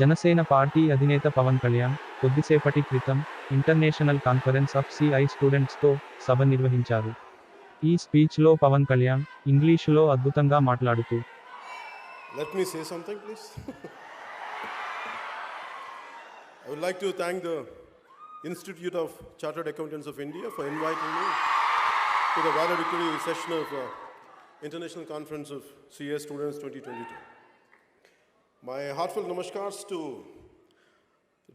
Janasena party అధినేత పవన్ కళ్యాణ్ కొద్దిసేపటి క్రితం ఇంటర్నేషనల్ కాన్ఫరెన్స్ ఆఫ్ సిఐ స్టూడెంట్స్తో సభ నిర్వహించారు. ఈ స్పీచ్లో పవన్ కళ్యాణ్ ఇంగ్లీషులో అద్భుతంగా మాట్లాడుతూ Let me say something, please. I would like to thank the Institute of Chartered Accountants of India for inviting me to the valedictory session of International Conference of CA Students 2022. My heartfelt namaskars to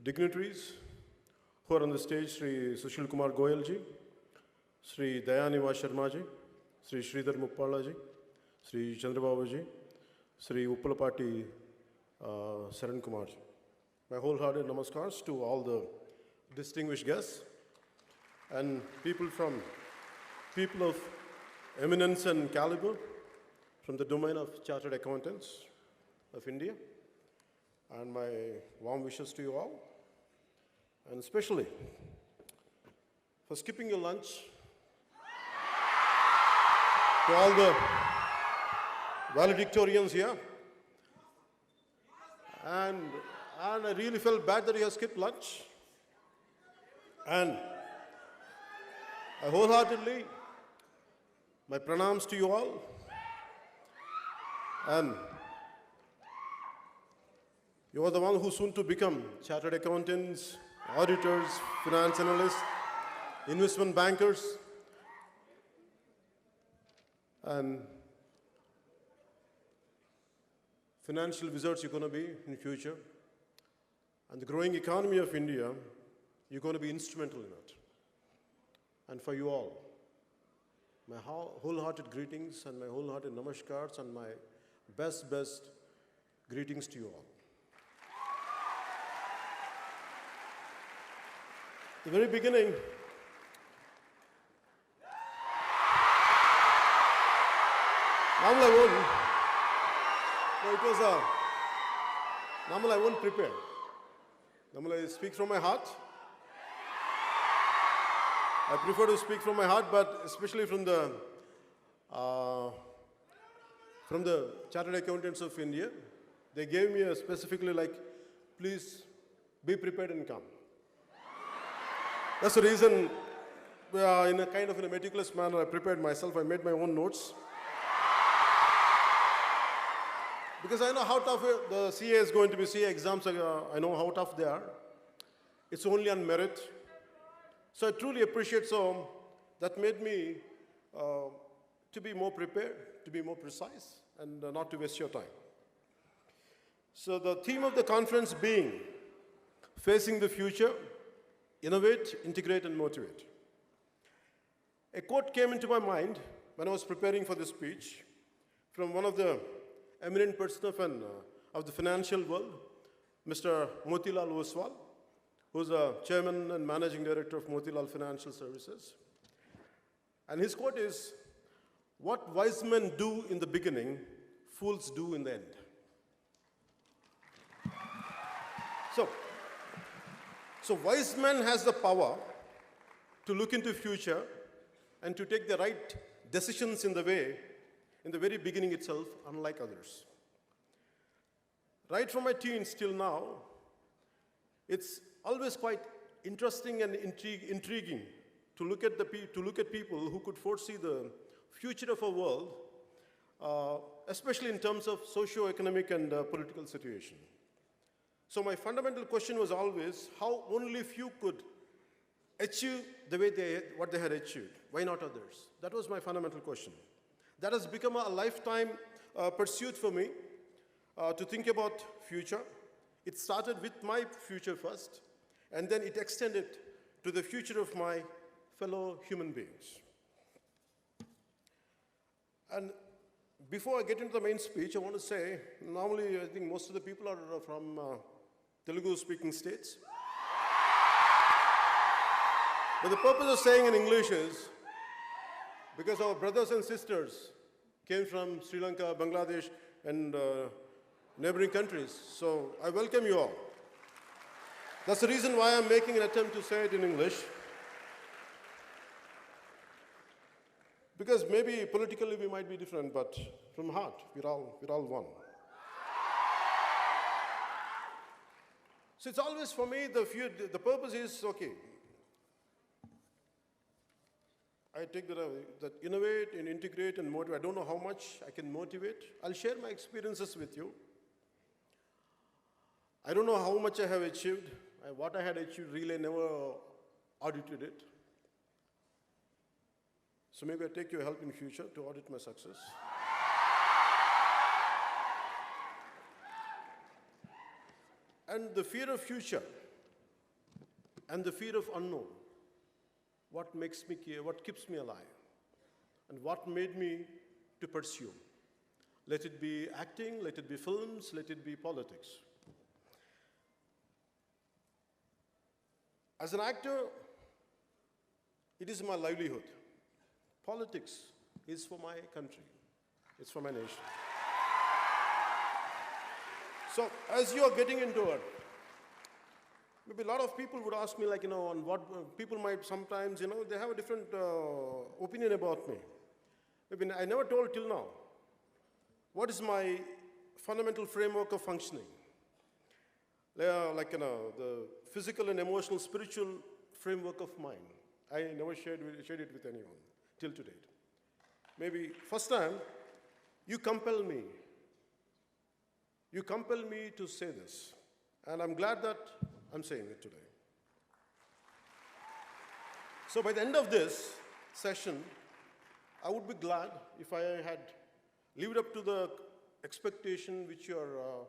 dignitaries who are on the stage, Sri Sushil Kumar Goyal ji, Sri Dayaniva Sharma ji, Sri Sridhar Muppala ji, Sri Chandrababu ji, Sri Uppalapati Saran Kumar ji. My wholehearted namaskars to all the distinguished guests and people of eminence and caliber from the domain of Chartered Accountants of India. And my warm wishes to you all, and especially for skipping your lunch to all the valedictorians here. And I really felt bad that you have skipped lunch. And I wholeheartedly, my pranams to you all. And you are the one who soon to become chartered accountants, auditors, finance analysts, investment bankers, and financial wizards you're going to be in future. And the growing economy of India, you're going to be instrumental in it. And for you all, my wholehearted greetings and my wholehearted namaskars and my best greetings to you all. The very beginning, normally I won't prepare. Normally I speak from my heart. I prefer to speak from my heart, but especially from the Chartered Accountants of India, they gave me specifically like, please be prepared and come. That's the reason, in a meticulous manner, I prepared myself. I made my own notes. Because I know how tough the CA is going to be. CA exams, I know how tough they are. It's only on merit. So I truly appreciate that made me to be more prepared, to be more precise, and not to waste your time. So the theme of the conference being facing the future, innovate, integrate, and motivate. A quote came into my mind when I was preparing for this speech from one of the eminent persons of the financial world, Mr. Motilal Oswal, who's a chairman and managing director of Motilal Financial Services. And his quote is, "What wise men do in the beginning, fools do in the end." So wise man has the power to look into future and to take the right decisions in the very beginning itself, unlike others. Right from my teens till now, it's always quite interesting and intriguing to look at people who could foresee the future of our world, especially in terms of socio-economic and political situation. So my fundamental question was always how only few could achieve what they had achieved. Why not others? That was my fundamental question. That has become a lifetime pursuit for me to think about future. It started with my future first, and then it extended to the future of my fellow human beings. And before I get into the main speech, I want to say, normally I think most of the people are from Telugu speaking states. But the purpose of saying in English is because our brothers and sisters came from Sri Lanka, Bangladesh, and neighboring countries. So I welcome you all. That's the reason why I'm making an attempt to say it in English. Because maybe politically we might be different, but from heart, we're all one. So it's always for me, the purpose is, okay, I take that innovate and integrate and motivate. I don't know how much I can motivate. I'll share my experiences with you. I don't know how much I have achieved. What I had achieved, really, I never audited it. So maybe I take your help in future to audit my success. And the fear of future and the fear of unknown, what makes me care, what keeps me alive, and what made me to pursue. Let it be acting, let it be films, let it be politics. As an actor, it is my livelihood. Politics is for my country. It's for my nation. So as you are getting into it, maybe a lot of people would ask me, like, on what people might sometimes, they have a different opinion about me. Maybe I never told till now. What is my fundamental framework of functioning? The physical and emotional, spiritual framework of mine. I never shared it with anyone till to date. Maybe first time, you compel me. You compel me to say this. And I'm glad that I'm saying it today. So by the end of this session, I would be glad if I had lived up to the expectation which you're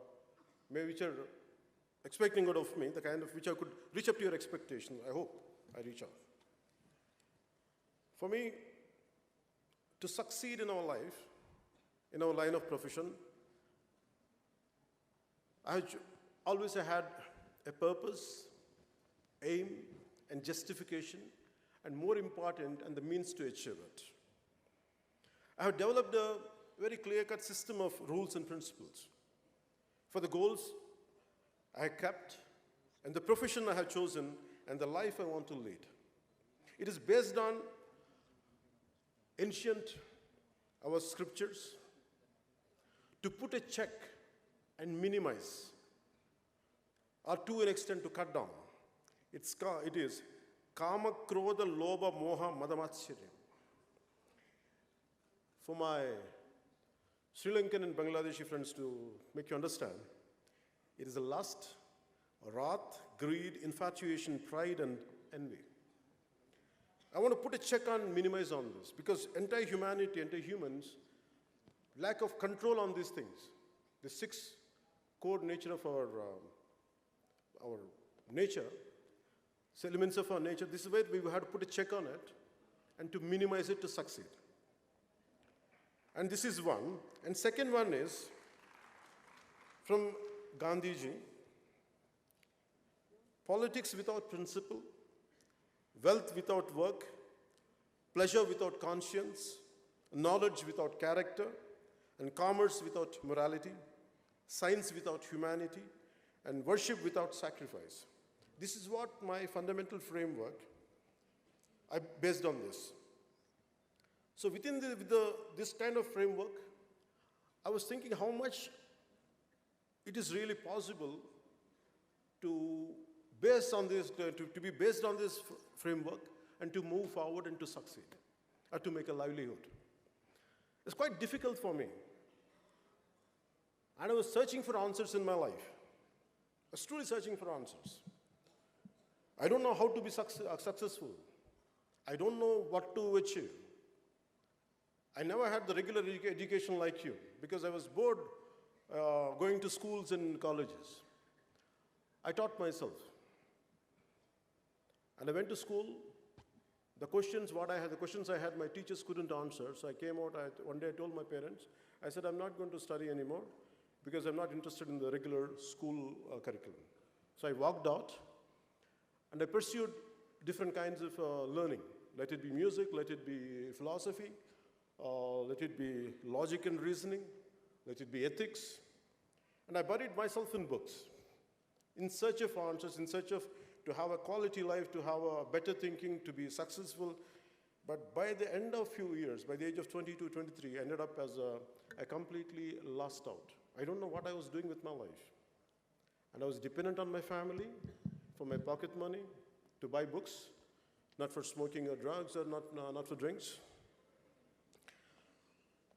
expecting out of me, the kind of which I could reach up to your expectation. I hope I reach out. For me, to succeed in our life, in our line of profession, I always had a purpose, aim, and justification, and more important, and the means to achieve it. I have developed a very clear-cut system of rules and principles for the goals I kept, and the profession I have chosen, and the life I want to lead. It is based on ancient, our scriptures, to put a check and minimize, or to an extent to cut down. It is Kama, Krodha, Lobha, Moha, Madamatsharya. For my Sri Lankan and Bangladeshi friends to make you understand, it is a lust, wrath, greed, infatuation, pride, and envy. I want to put a check on, minimize on this, because entire humanity, entire humans, lack of control on these things. The six core nature of our nature, elements of our nature, this is where we had to put a check on it and to minimize it to succeed. And this is one. And second one is from Gandhiji, politics without principle, wealth without work, pleasure without conscience, knowledge without character, and commerce without morality, science without humanity, and worship without sacrifice. This is what my fundamental framework, I based on this. So within this kind of framework, I was thinking how much it is really possible to base on this, to be based on this framework and to move forward and to succeed, or to make a livelihood. It's quite difficult for me. And I was searching for answers in my life. I was truly searching for answers. I don't know how to be successful. I don't know what to achieve. I never had the regular education like you, because I was bored going to schools and colleges. I taught myself. And I went to school. The questions I had, my teachers couldn't answer. So I came out, one day I told my parents, I said, I'm not going to study anymore because I'm not interested in the regular school curriculum. So I walked out and I pursued different kinds of learning. Let it be music, let it be philosophy, let it be logic and reasoning, let it be ethics. And I buried myself in books, in search of answers, in search of to have a quality life, to have a better thinking, to be successful. But by the end of few years, by the age of 22, 23, I ended up as a completely lost out. I don't know what I was doing with my life. And I was dependent on my family for my pocket money to buy books, not for smoking or drugs or not for drinks.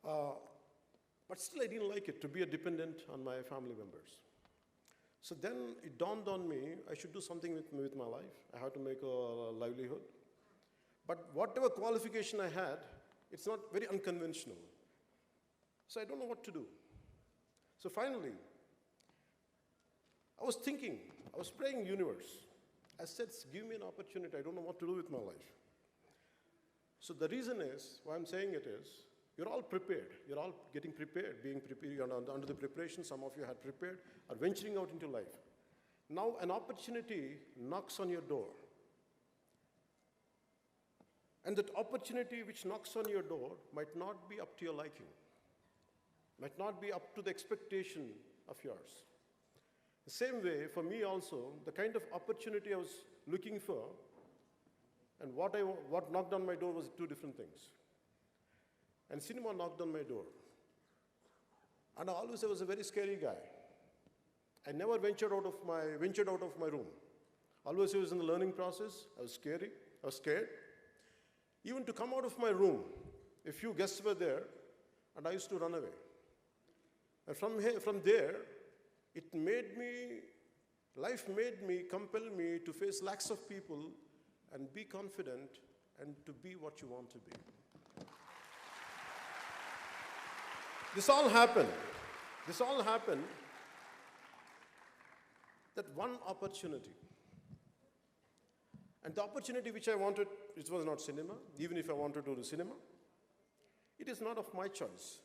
But still, I didn't like it to be a dependent on my family members. So then it dawned on me, I should do something with my life. I had to make a livelihood. But whatever qualification I had, it's not very unconventional. So I don't know what to do. So finally, I was thinking, I was praying universe. I said, give me an opportunity. I don't know what to do with my life. So the reason is, why I'm saying it is, you're all prepared. You're all getting prepared, being prepared. You're under the preparation. Some of you had prepared, are venturing out into life. Now an opportunity knocks on your door. And that opportunity which knocks on your door might not be up to your liking, might not be up to the expectation of yours. The same way, for me also, the kind of opportunity I was looking for and what knocked on my door was two different things. And cinema knocked on my door. And I was a very scary guy. I never ventured out of my room. Always I was in the learning process. I was scared. Even to come out of my room, a few guests were there, and I used to run away. And from there, life made me, compel me to face lakhs of people and be confident and to be what you want to be. This all happened that one opportunity. And the opportunity which I wanted, it was not cinema, even if I wanted to do cinema. It is not of my choice.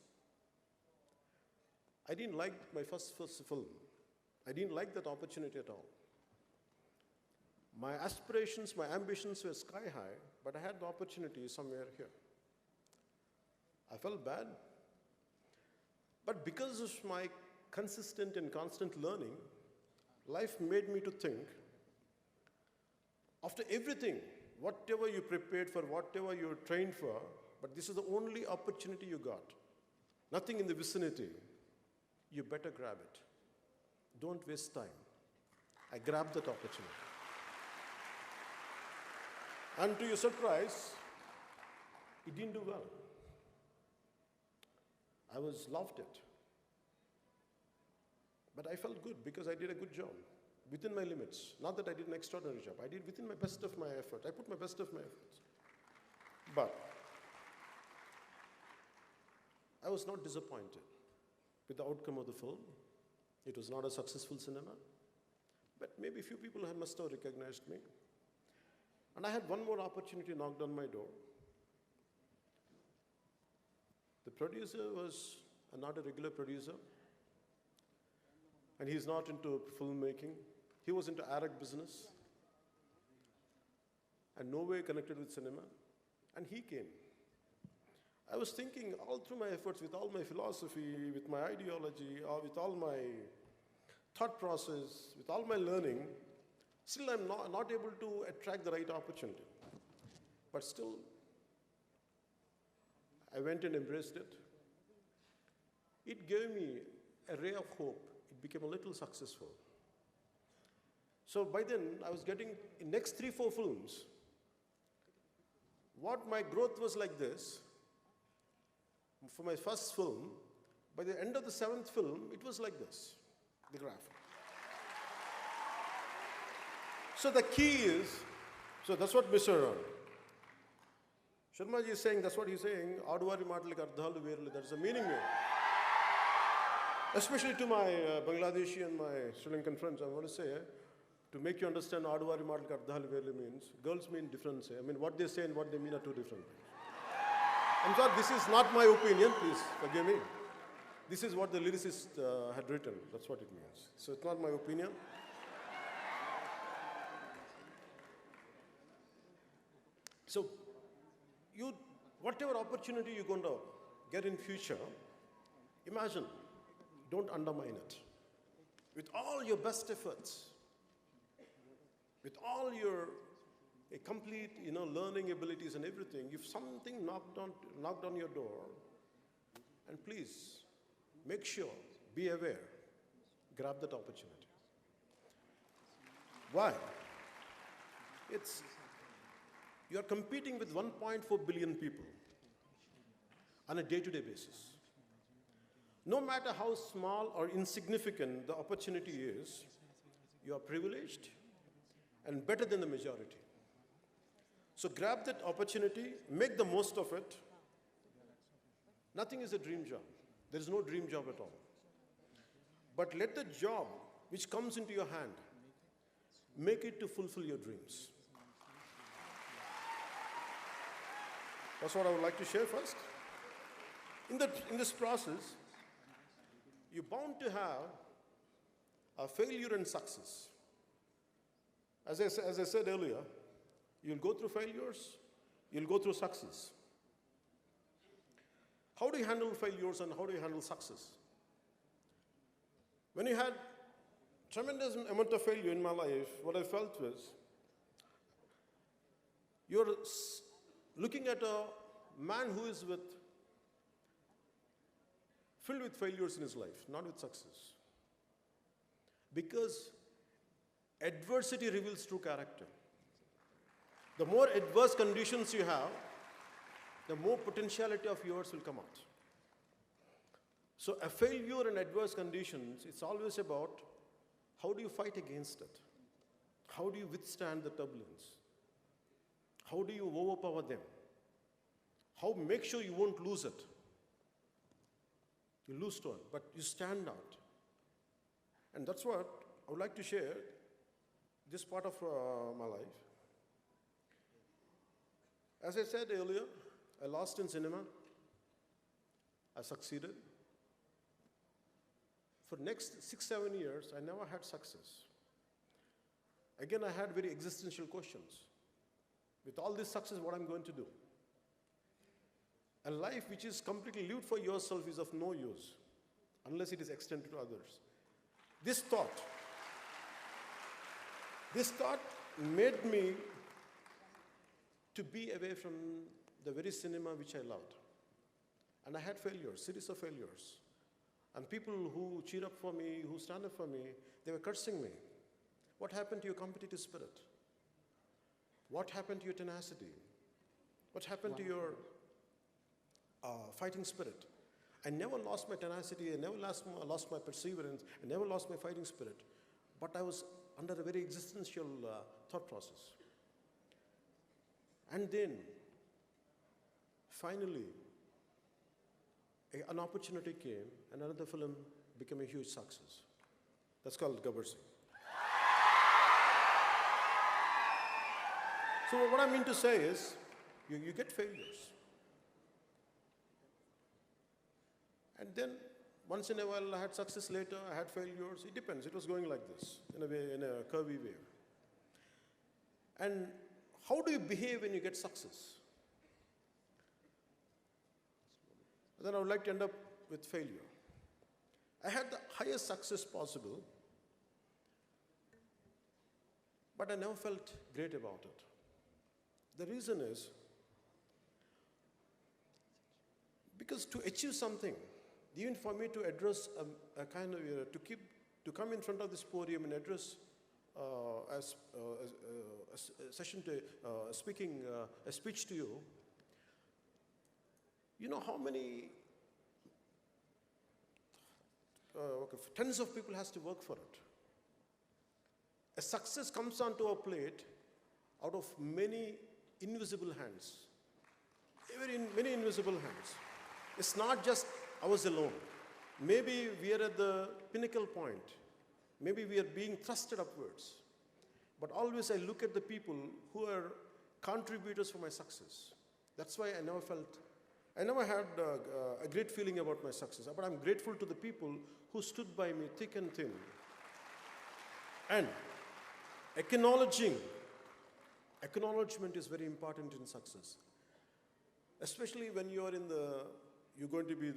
I didn't like my first film. I didn't like that opportunity at all. My aspirations, my ambitions were sky high, but I had the opportunity somewhere here. I felt bad. But because of my consistent and constant learning, life made me to think, after everything, whatever you prepared for, whatever you trained for, but this is the only opportunity you got, nothing in the vicinity, you better grab it. Don't waste time. I grabbed that opportunity. And to your surprise, it didn't do well. I was laughed at. But I felt good because I did a good job within my limits. Not that I did an extraordinary job. I did within my best of my effort. I put my best of my efforts. But I was not disappointed with the outcome of the film. It was not a successful cinema. But maybe a few people must have recognized me. And I had one more opportunity knocked on my door. The producer was not a regular producer, and he's not into filmmaking. He was into Arab business, and no way connected with cinema, and he came. I was thinking all through my efforts, with all my philosophy, with my ideology, or with all my thought process, with all my learning, still I'm not able to attract the right opportunity. But still, I went and embraced it. It gave me a ray of hope. It became a little successful. So by then, I was getting, in next 3-4 films, what my growth was like this. For my first film, by the end of the 7th film, it was like this, the graph. So the key is, so that's what Mr. Sharma ji is saying, that's what he's saying, Aduvari Matalik Ardhalu Verlu, there's a meaning there. Especially to my Bangladeshi and my Sri Lankan friends, I want to say, to make you understand Aduvari Matalik Ardhalu Verlu means, girls mean different. I mean, what they say and what they mean are two different things. I'm sorry, this is not my opinion, please forgive me. This is what the lyricist had written, that's what it means. So it's not my opinion. So, whatever opportunity you're going to get in future, imagine, don't undermine it. With all your best efforts, with all your complete, learning abilities and everything, if something knocked on your door, and please, make sure, be aware, grab that opportunity. Why? It's, you are competing with 1.4 billion people on a day-to-day basis. No matter how small or insignificant the opportunity is, you are privileged and better than the majority. So grab that opportunity, make the most of it. Nothing is a dream job. There is no dream job at all. But let the job which comes into your hand, make it to fulfill your dreams. That's what I would like to share first. In this process, you're bound to have a failure and success. As I said earlier, you'll go through failures, you'll go through success. How do you handle failures and how do you handle success? When you had tremendous amount of failure in my life, what I felt was, you're looking at a man who is filled with failures in his life, not with success. Because adversity reveals true character. The more adverse conditions you have, the more potentiality of yours will come out. So a failure and adverse conditions, it's always about how do you fight against it? How do you withstand the turbulence? How do you overpower them? How make sure you won't lose it? You lose to it, but you stand out. And that's what I would like to share this part of my life. As I said earlier, I lost in cinema. I succeeded. For next 6-7 years, I never had success. Again, I had very existential questions. With all this success, what I'm going to do? A life which is completely lived for yourself is of no use unless it is extended to others. This thought made me to be away from the very cinema which I loved. And I had failures, series of failures. And people who cheer up for me, who stand up for me, they were cursing me. What happened to your competitive spirit? What happened to your tenacity? What happened to your fighting spirit? I never lost my tenacity, I never lost my perseverance, I never lost my fighting spirit. But I was under a very existential thought process. And then, finally, an opportunity came and another film became a huge success. That's called Gabbar Singh. So what I mean to say is, you get failures. And then, once in a while, I had success later, I had failures. It depends. It was going like this, in a curvy way. And how do you behave when you get success? Then I would like to end up with failure. I had the highest success possible, but I never felt great about it. The reason is, because to achieve something, even for me to address a kind of, to come in front of this podium and address a speech to you, you know how many tens of people has to work for it. A success comes onto a plate out of many invisible hands. Many invisible hands. It's not just ours alone. Maybe we are at the pinnacle point. Maybe we are being thrusted upwards. But always I look at the people who are contributors for my success. That's why I never had a great feeling about my success. But I'm grateful to the people who stood by me thick and thin. And acknowledgement is very important in success. Especially when you're going to be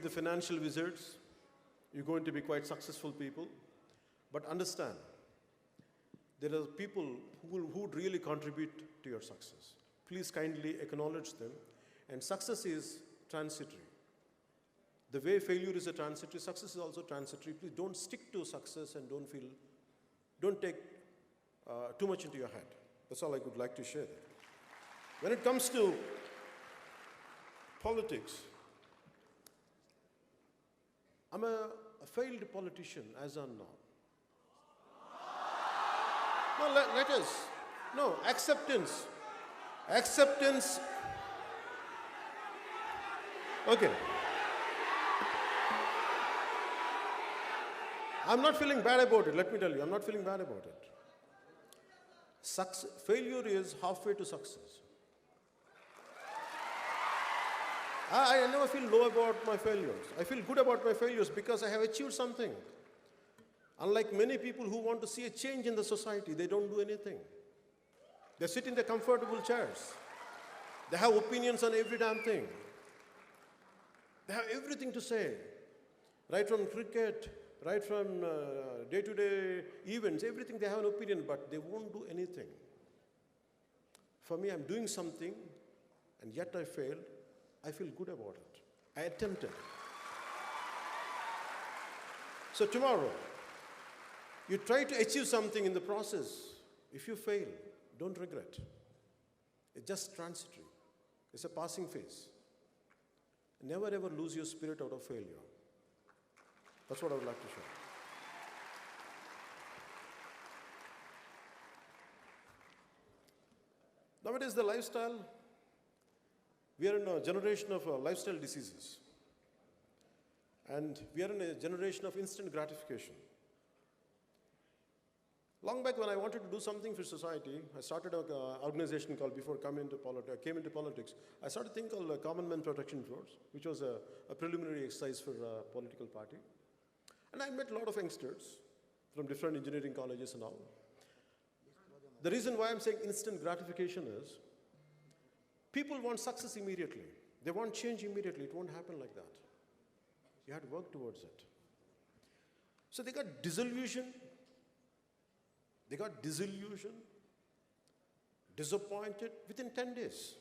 the financial wizards. You're going to be quite successful people. But understand, there are people who would really contribute to your success. Please kindly acknowledge them. And success is transitory. the way failure is a transitory, success is also transitory. Please don't stick to success and don't take too much into your head. That's all I would like to share there. When it comes to politics, I'm a failed politician as on now. No, let us. No, acceptance. Acceptance. Okay. I'm not feeling bad about it, let me tell you. I'm not feeling bad about it. Failure is halfway to success. I never feel low about my failures. I feel good about my failures because I have achieved something. Unlike many people who want to see a change in the society, they don't do anything. They sit in their comfortable chairs. They have opinions on every damn thing. They have everything to say. Right from cricket, right from day-to-day events, everything they have an opinion, but they won't do anything. For me, I'm doing something, and yet I failed. I feel good about it. I attempted. So tomorrow, you try to achieve something in the process. If you fail, don't regret. It's just transitory. It's a passing phase. Never ever lose your spirit out of failure. That's what I would like to share. Nowadays, the lifestyle, we are in a generation of lifestyle diseases. And we are in a generation of instant gratification. Long back when I wanted to do something for society, I started an organization called, before I came into politics, I started a thing called Common Man Protection Force, which was a preliminary exercise for a political party. And I met a lot of youngsters from different engineering colleges and all. The reason why I'm saying instant gratification is, people want success immediately. They want change immediately. It won't happen like that. You have to work towards it. So they got disillusioned. They got disillusioned, disappointed within 10 days.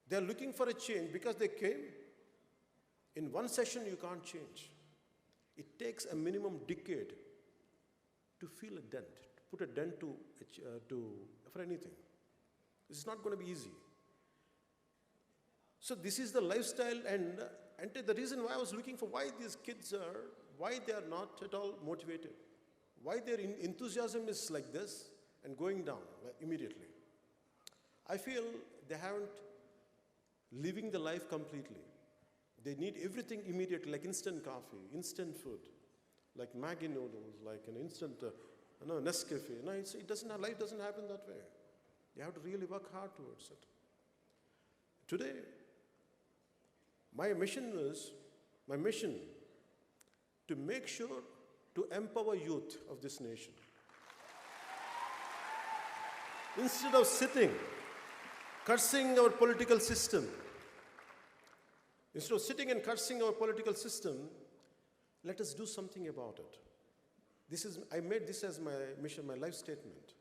They're looking for a change because they came. In one session, you can't change. It takes a minimum decade to feel a dent, to put a dent for anything. It's not going to be easy. So this is the lifestyle, and the reason why I was looking for why these kids why they are not at all motivated. Why their enthusiasm is like this and going down immediately. I feel they haven't living the life completely. They need everything immediately, like instant coffee, instant food, like Maggi noodles, like an instant Nescafe. No, life doesn't happen that way. You have to really work hard towards it. Today, my mission to make sure to empower youth of this nation. Instead of sitting, cursing our political system, let us do something about it. I made this as my mission, my life statement.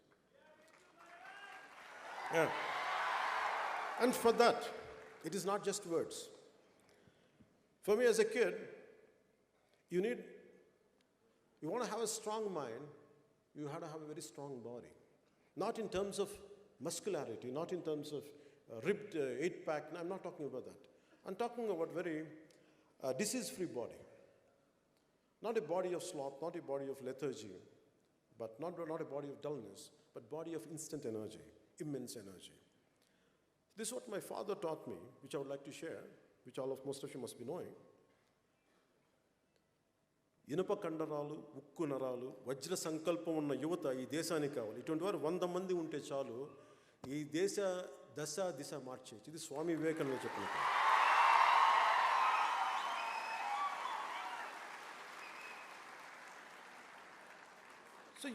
Yeah. And for that, it is not just words. For me as a kid, you want to have a strong mind, you have to have a very strong body. Not in terms of muscularity, not in terms of ripped eight-pack. No, I'm not talking about that. I'm talking about very disease-free body. Not a body of sloth, not a body of lethargy, but not a body of dullness, but body of instant energy, immense energy. This is what my father taught me, which I would like to share, which most of you must be knowing. ఇనుప కండరాలు, ఉక్కు నరాలు, వజ్ర సంకల్పం ఉన్న యువత ఈ దేశానికి కావాలి. ఇటువంటి వారు 100 మంది ఉంటే చాలు, ఈ దేశ దిశ మార్చేయచ్చు. ఇది స్వామి వివేకానంద చెప్పినట్టు. So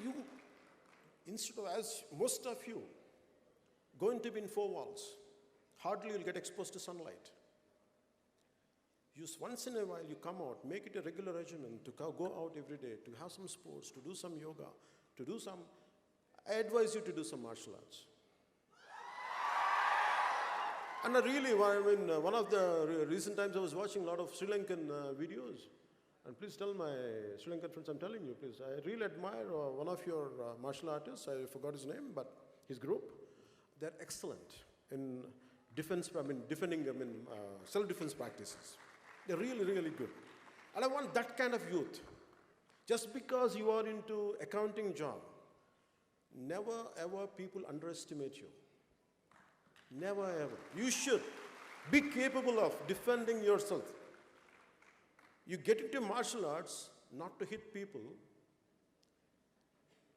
instead of, as most of you, going to be in 4 walls, hardly you'll get exposed to sunlight. Once in a while you come out, make it a regular regimen to go out every day, to have some sports, to do some yoga, I advise you to do some martial arts. And I really, I mean, one of the recent times I was watching a lot of Sri Lankan videos. And please tell my Sri Lankan friends, I'm telling you, please. I really admire one of your martial artists. I forgot his name, but his group. They're excellent in defense, defending, self-defense practices. They're really, really good. And I want that kind of youth. Just because you are into accounting job, never ever people underestimate you. Never ever. You should be capable of defending yourself. You get into martial arts not to hit people.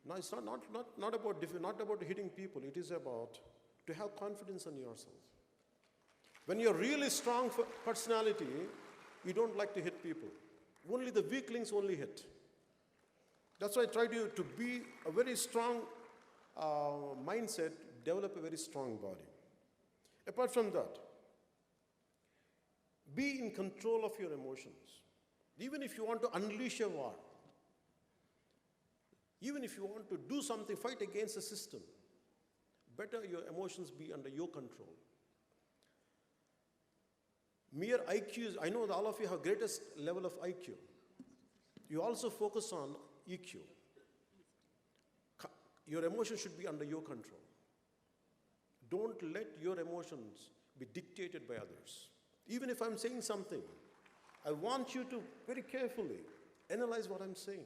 No, it's not about hitting people. It is about to have confidence in yourself. When you're really strong for personality, you don't like to hit people. Only the weaklings only hit. That's why I try to be a very strong mindset, develop a very strong body. Apart from that, be in control of your emotions. Even if you want to unleash a war, even if you want to do something, fight against the system, better your emotions be under your control. Mere IQ, I know that all of you have greatest level of IQ. You also focus on EQ. Your emotions should be under your control. Don't let your emotions be dictated by others. Even if I'm saying something, I want you to very carefully analyze what I'm saying.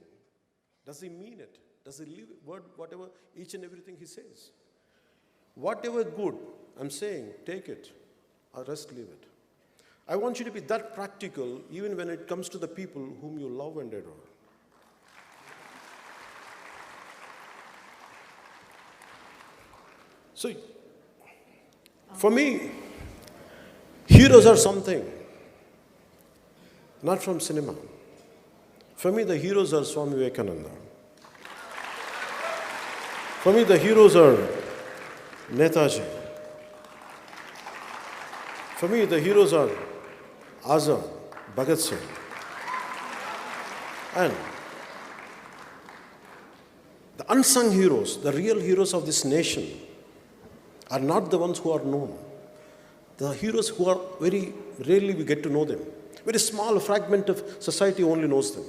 Does he mean it? Does he live whatever, each and everything he says? Whatever good I'm saying, take it, or rest leave it. I want you to be that practical even when it comes to the people whom you love and adore. So, for me, heroes are something, not from cinema. For me, the heroes are Swami Vivekananda. For me, the heroes are Netaji. For me, the heroes are Azad, Bhagat Singh. And the unsung heroes, the real heroes of this nation, are not the ones who are known. The heroes who are very rarely we get to know them. Very small fragment of society only knows them.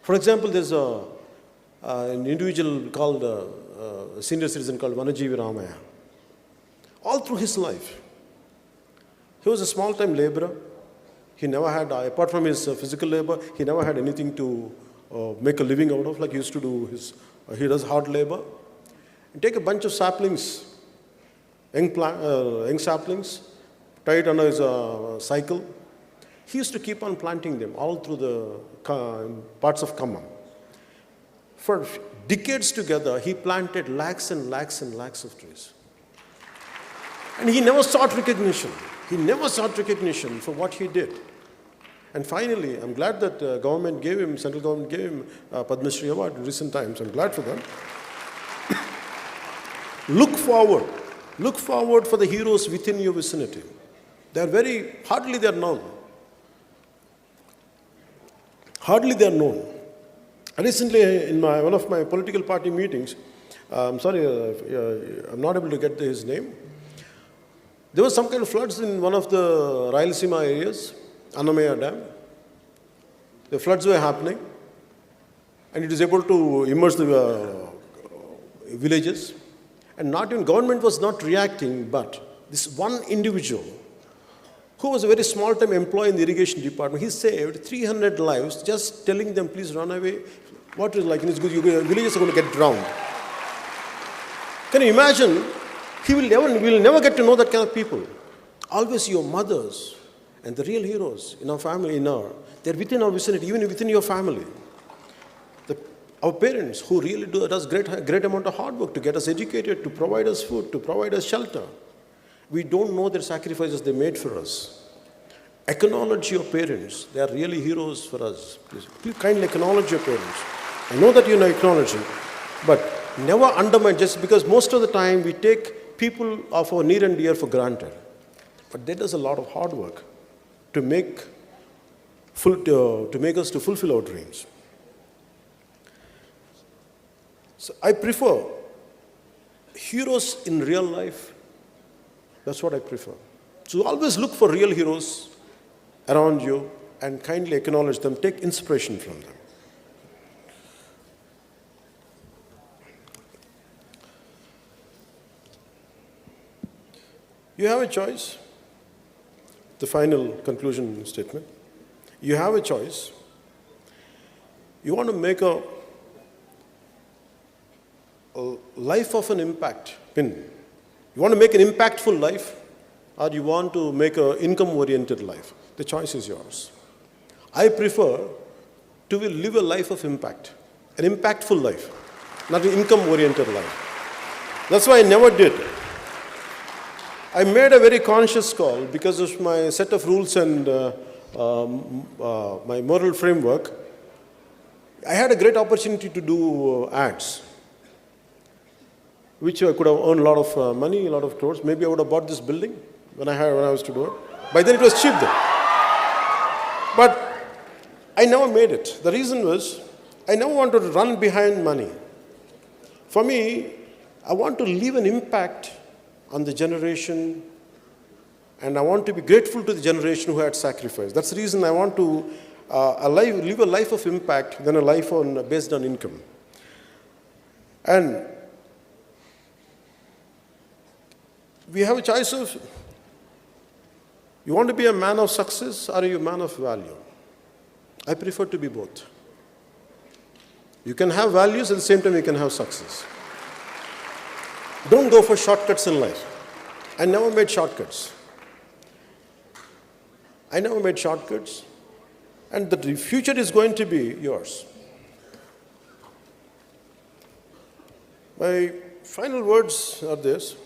For example, there's an individual called, a senior citizen called Vanajeevi Ramaya. All through his life, he was a small-time laborer. He never had, apart from his physical labor, he never had anything to make a living out of, like he used to do he does hard labor. You take a bunch of saplings, young saplings, tie it under his cycle. He used to keep on planting them all through the parts of Khammam. For decades together, he planted lakhs and lakhs and lakhs of trees. And he never sought recognition. He never sought recognition for what he did. And finally, I'm glad that central government gave him a Padma Shri Award in recent times. I'm glad for that. Look forward. Look forward for the heroes within your vicinity. Hardly they're known. Hardly they're known. Recently, in one of my political party meetings, I'm sorry, I'm not able to get his name. There was some kind of floods in one of the Rayalaseema areas, Annamaya Dam. The floods were happening, and it is able to immerse the villages. And not even government was not reacting, but this one individual, who was a very small-time employee in the irrigation department, he saved 300 lives just telling them, please run away. What is like, your villages are going to get drowned. Can you imagine? We will never get to know that kind of people. Always your mothers and the real heroes in our family, they're within our vicinity, even within your family. Our parents who really does great amount of hard work to get us educated, to provide us food, to provide us shelter. We don't know their sacrifices they made for us. Acknowledge your parents. They are really heroes for us. Please kindly acknowledge your parents. I know that you know acknowledging, but never undermine, just because most of the time we take people of our near and dear for granted. But there is a lot of hard work to make us to fulfill our dreams. So I prefer heroes in real life. That's what I prefer. So always look for real heroes around you and kindly acknowledge them, take inspiration from them. You have a choice. The final conclusion statement. You have a choice. You want to make a life of an impact. You want to make an impactful life, or you want to make an income-oriented life. The choice is yours. I prefer to live a life of impact, an impactful life, not an income-oriented life. That's why I never did. I made a very conscious call because of my set of rules and my moral framework. I had a great opportunity to do ads, which I could have earned a lot of money, a lot of crores. Maybe I would have bought this building when I was to do it. By then it was cheap then. But I never made it. The reason was I never wanted to run behind money. For me, I want to leave an impact on the generation, and I want to be grateful to the generation who had sacrificed. That's the reason I want to live a life of impact than a life based on income. And we have a choice of, you want to be a man of success or are you a man of value? I prefer to be both. You can have values, at the same time you can have success. Don't go for shortcuts in life. I never made shortcuts. And the future is going to be yours. My final words are this.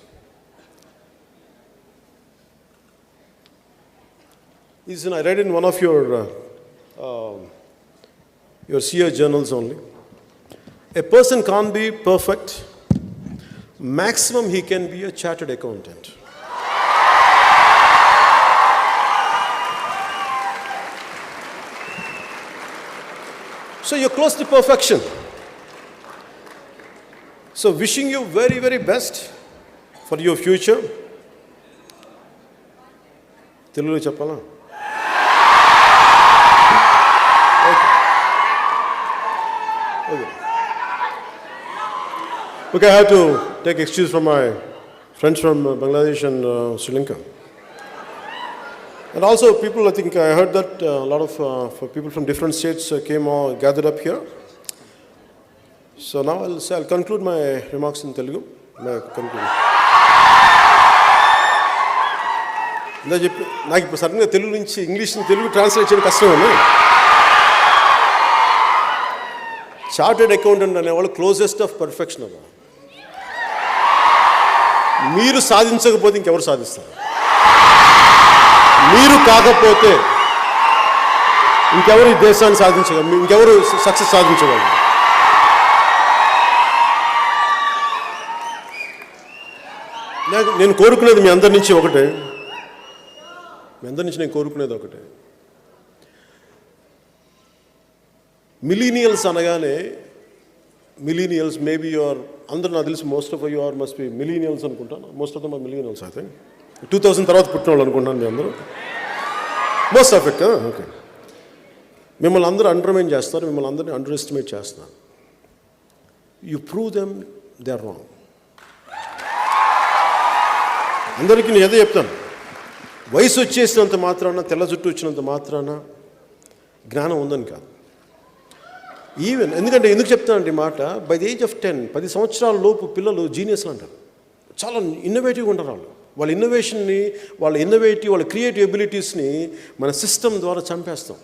I read in one of your SEER journals only. A person can't be perfect. Maximum he can be a chartered accountant. So you're close to perfection. So wishing you very, very best for your future. Telugu cheppala? Okay, I have to take excuse from my friends from Bangladesh and Sri Lanka. And also people, I think I heard that a lot of people from different states came all gathered up here. So now I'll conclude my remarks in Telugu. నాకు ఇప్పుడు సడన్గా తెలుగు నుంచి English Telugu translate చేయడం కష్టం అని. Chartered accountant అనేవాళ్ళు closest of perfection అవ్వ. మీరు సాధించకపోతే ఇంకెవరు సాధిస్తారు? మీరు కాకపోతే ఇంకెవరు ఈ దేశాన్ని సాధించగలరు? ఇంకెవరు సక్సెస్ సాధించగలరు? నేను కోరుకునేది మీ అందరి నుంచి ఒకటే. నేను కోరుకునేది ఒకటే. మిలీనియల్స్ అనగానే మిలీనియల్స్ మేబీ యువర్ అందరూ నాకు తెలిసి most of you are must be millennials అనుకుంటాను. Most of them are millennials I think. 2000 తర్వాత పుట్టిన వాళ్ళు అనుకుంటాను మీ అందరూ. మోస్ట్ ఆఫ్ ఇట్ కదా. ఓకే. మిమ్మల్ని అందరూ అండర్మైన్ చేస్తారు, మిమ్మల్ని అందరినీ అండర్ ఎస్టిమేట్ చేస్తున్నారు. You prove them they are wrong. అందరికీ నేను ఏదో చెప్తాను, వయసు వచ్చేసినంత మాత్రాన, తెల్ల జుట్టు వచ్చినంత మాత్రాన జ్ఞానం ఉందని కాదు. ఈవెన్ ఎందుకు చెప్తానంటే ఈ మాట, బై ది ఏజ్ ఆఫ్ 10 సంవత్సరాల లోపు పిల్లలు జీనియస్లు అంటారు. చాలా ఇన్నోవేటివ్గా ఉంటారు వాళ్ళ ఇన్నోవేషన్ని, వాళ్ళ క్రియేటివ్ ఎబిలిటీస్ని మన సిస్టమ్ ద్వారా చంపేస్తాం.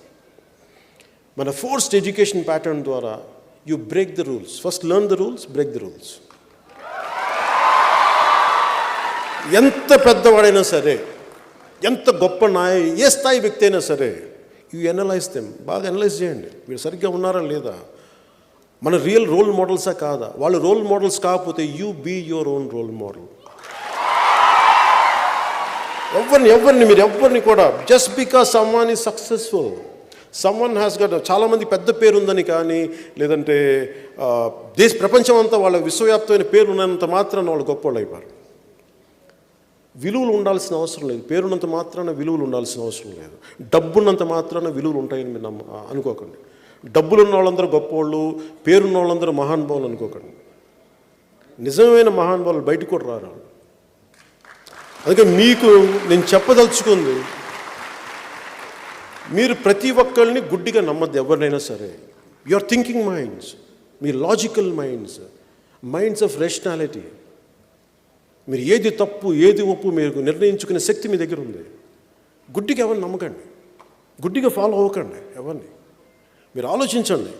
మన ఫోర్స్డ్ ఎడ్యుకేషన్ ప్యాటర్న్ ద్వారా you break the rules. First learn the rules, break the rules. ఎంత పెద్దవాడైనా సరే, ఎంత గొప్ప ఏ స్థాయి వ్యక్తి అయినా సరే, యూ ఎనలైజ్ దెమ్. బాగా ఎనలైజ్ చేయండి, వీళ్ళు సరిగ్గా ఉన్నారా లేదా, మన రియల్ రోల్ మోడల్సా కాదా. వాళ్ళు రోల్ మోడల్స్ కాకపోతే you be your own role model. ఎవరిని కూడా just because someone is successful, someone has got, చాలామంది పెద్ద పేరు ఉందని కానీ, లేదంటే ప్రపంచం అంతా వాళ్ళ విశ్వవ్యాప్తమైన పేరు ఉన్నంత మాత్రాన వాళ్ళు గొప్ప వాళ్ళు అయిపోయారు. విలువలు ఉండాల్సిన అవసరం లేదు. పేరున్నంత మాత్రాన విలువలు ఉండాల్సిన అవసరం లేదు. డబ్బున్నంత మాత్రాన విలువలు ఉంటాయని మీరు అనుకోకండి. డబ్బులు ఉన్న వాళ్ళందరూ గొప్పవాళ్ళు, పేరున్న వాళ్ళందరూ మహానుభావులు అనుకోకండి. నిజమైన మహానుభావులు బయటకు కూడా రారు. అందుకే మీకు నేను చెప్పదలుచుకుంది, మీరు ప్రతి ఒక్కరిని గుడ్డిగా నమ్మద్దు. ఎవరినైనా సరే, your thinking minds, me logical minds of rationality, మీరు ఏది తప్పు ఏది ఒప్పు మీరు నిర్ణయించుకునే శక్తి మీ దగ్గర ఉంది. గుడ్డిగా ఎవరిని నమ్మకండి, గుడ్డిగా ఫాలో అవ్వకండి ఎవరిని. మీరు ఆలోచించండి.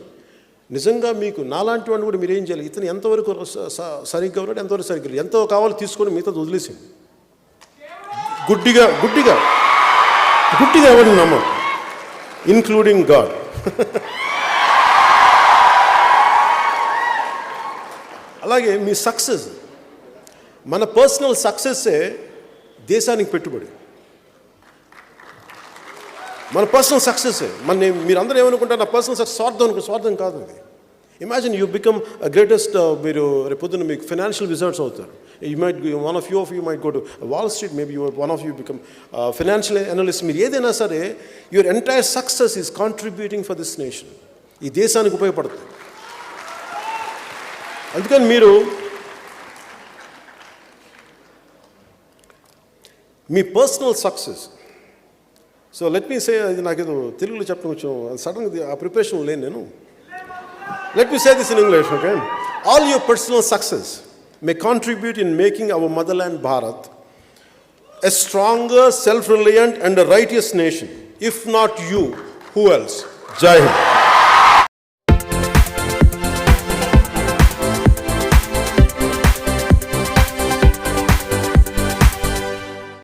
నిజంగా మీకు నాలాంటి వాడిని కూడా మీరు ఏం చేయాలి, ఇతను ఎంతవరకు సరిగ్గా ఉన్నాడు, ఎంతవరకు సరిగ్గా లేదు, ఎంతో కావాలో తీసుకొని మిగతా వదిలేసింది. గుడ్డిగా గుడ్డిగా గుడ్డిగా ఎవరిని నమ్మరు, ఇన్క్లూడింగ్ గాడ్. అలాగే మీ సక్సెస్, మన పర్సనల్ సక్సెస్సే దేశానికి పెట్టుబడి. మన పర్సనల్ సక్సెస్సే మీరందరూ ఏమనుకుంటారు, నా పర్సనల్ సక్సెస్ స్వార్థం కాదు అది. ఇమాజిన్ యూ బికమ్ గ్రేటెస్ట్, మీరు రేపొద్దున మీకు ఫైనాన్షియల్ రిజల్ట్స్ అవుతారు. You might one of you might go to Wall Street, maybe one of you become financial analyst. మీరు ఏదైనా సరే, your entire success is contributing for this nation. ఈ దేశానికి ఉపయోగపడుతుంది. అందుకని మీరు మీ personal success, so let me say, అది నాకేదో తెలుగులో చెప్పడం కొంచెం సడన్గా ఆ ప్రిపరేషన్ లేను నేను. Let me say this in English, okay? All your personal success may contribute in making our motherland Bharat a stronger, self-reliant and a righteous nation. If not you, who else? Jai Hind.